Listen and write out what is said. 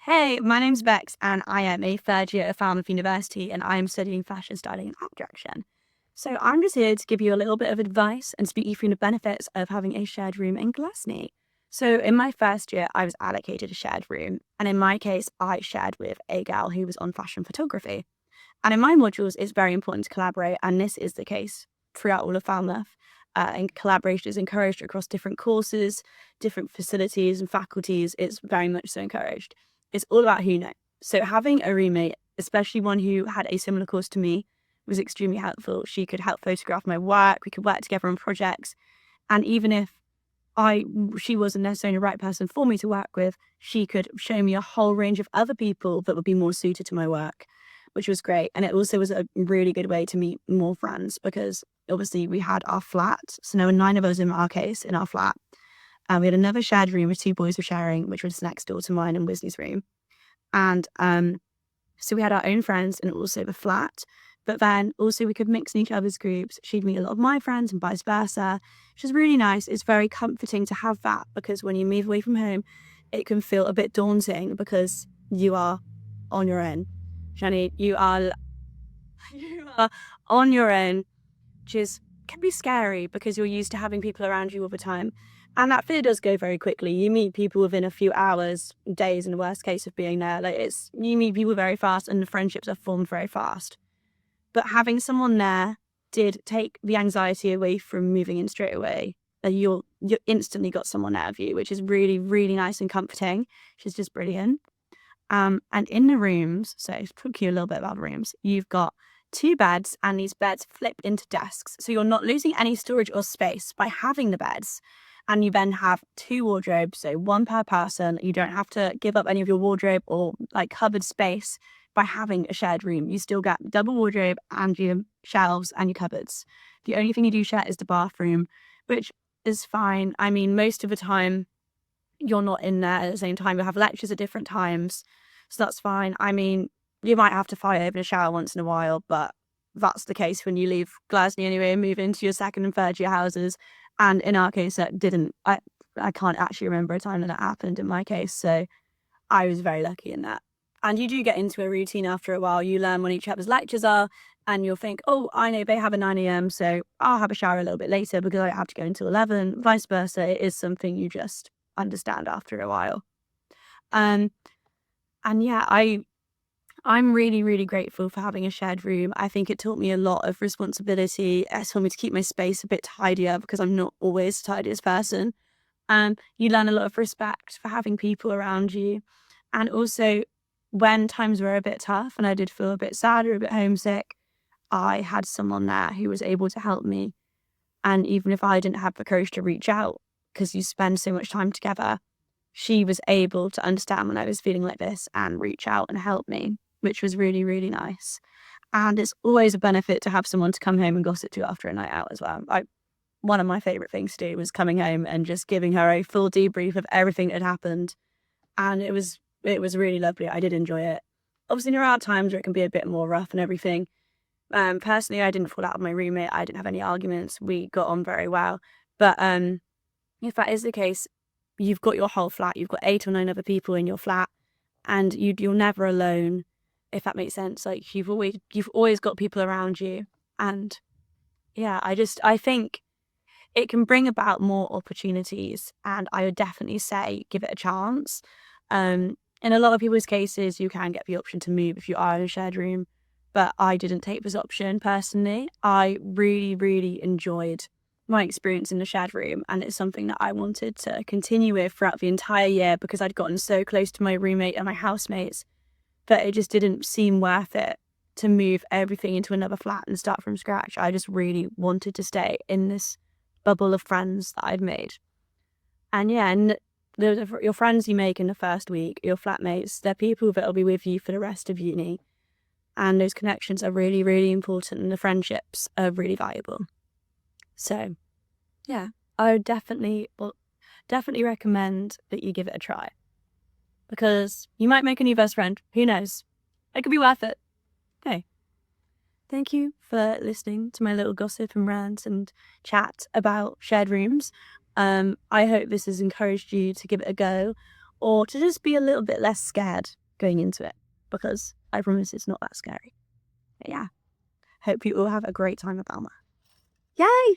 Hey, my name's Bex, and I am a third year at Falmouth University, and I am studying fashion styling and art direction. So I'm just here to give you a little bit of advice and speak you through the benefits of having a shared room in Glasney. So in my first year, I was allocated a shared room, and in my case, I shared with a gal who was on fashion photography. And in my modules, it's very important to collaborate, and this is the case throughout all of Falmouth. And collaboration is encouraged across different courses, different facilities and faculties. It's very much so encouraged. It's all about who you know. So having a roommate, especially one who had a similar course to me, was extremely helpful. She could help photograph my work. We could work together on projects. And even if she wasn't necessarily the right person for me to work with, she could show me a whole range of other people that would be more suited to my work, which was great. And it also was a really good way to meet more friends because obviously we had our flat. So there were 9 of us in our case in our flat. And we had another shared room with 2 boys were sharing, which was next door to mine and Wesley's room. And so we had our own friends and also the flat. But then also we could mix in each other's groups. She'd meet a lot of my friends and vice versa, which is really nice. It's very comforting to have that because when you move away from home, it can feel a bit daunting because you are on your own. Shani, you are on your own, which can be scary because you're used to having people around you all the time. And that fear does go very quickly. You meet people within a few hours, days in the worst case of being there. You meet people very fast and the friendships are formed very fast. But having someone there did take the anxiety away from moving in straight away. You instantly got someone there with you, which is really, really nice and comforting, which is just brilliant. And in the rooms, so to talk to you a little bit about the rooms, you've got 2 beds and these beds flip into desks. So you're not losing any storage or space by having the beds. And you then have 2 wardrobes, so 1 per person. You don't have to give up any of your wardrobe or cupboard space by having a shared room. You still get double wardrobe and your shelves and your cupboards. The only thing you do share is the bathroom, which is fine. I mean, most of the time you're not in there at the same time. You'll have lectures at different times, so that's fine. I mean, you might have to fight over the shower once in a while, but that's the case when you leave Glasney anyway and move into your second and third year houses. And in our case, that didn't. I can't actually remember a time that happened in my case, so I was very lucky in that. And you do get into a routine after a while. You learn when each other's lectures are, and you'll think, oh, I know they have a 9 a.m, so I'll have a shower a little bit later because I don't have to go until 11, vice versa. It is something you just understand after a while. And yeah, I'm really, really grateful for having a shared room. I think it taught me a lot of responsibility. It taught me to keep my space a bit tidier because I'm not always the tidiest person. You learn a lot of respect for having people around you. And also, when times were a bit tough and I did feel a bit sad or a bit homesick, I had someone there who was able to help me. And even if I didn't have the courage to reach out, because you spend so much time together, she was able to understand when I was feeling like this and reach out and help me, which was really, really nice. And it's always a benefit to have someone to come home and gossip to after a night out as well. One of my favourite things to do was coming home and just giving her a full debrief of everything that had happened. And it was really lovely. I did enjoy it. Obviously, there are times where it can be a bit more rough and everything. Personally, I didn't fall out with my roommate. I didn't have any arguments. We got on very well. But if that is the case, you've got your whole flat. You've got 8 or 9 other people in your flat, and you're never alone, if that makes sense. You've always got people around you. And yeah, I think it can bring about more opportunities, and I would definitely say give it a chance. In a lot of people's cases, you can get the option to move if you are in a shared room, but I didn't take this option personally. I really, really enjoyed my experience in the shared room, and it's something that I wanted to continue with throughout the entire year because I'd gotten so close to my roommate and my housemates that it just didn't seem worth it to move everything into another flat and start from scratch. I just really wanted to stay in this bubble of friends that I'd made. And yeah, and your friends you make in the first week, your flatmates, they're people that'll be with you for the rest of uni. And those connections are really, really important, and the friendships are really valuable. So yeah, I would definitely recommend that you give it a try. Because you might make a new best friend. Who knows? It could be worth it. Hey. Thank you for listening to my little gossip and rant and chat about shared rooms. I hope this has encouraged you to give it a go, or to just be a little bit less scared going into it, because I promise it's not that scary. But yeah, hope you all have a great time at Falmouth. Yay!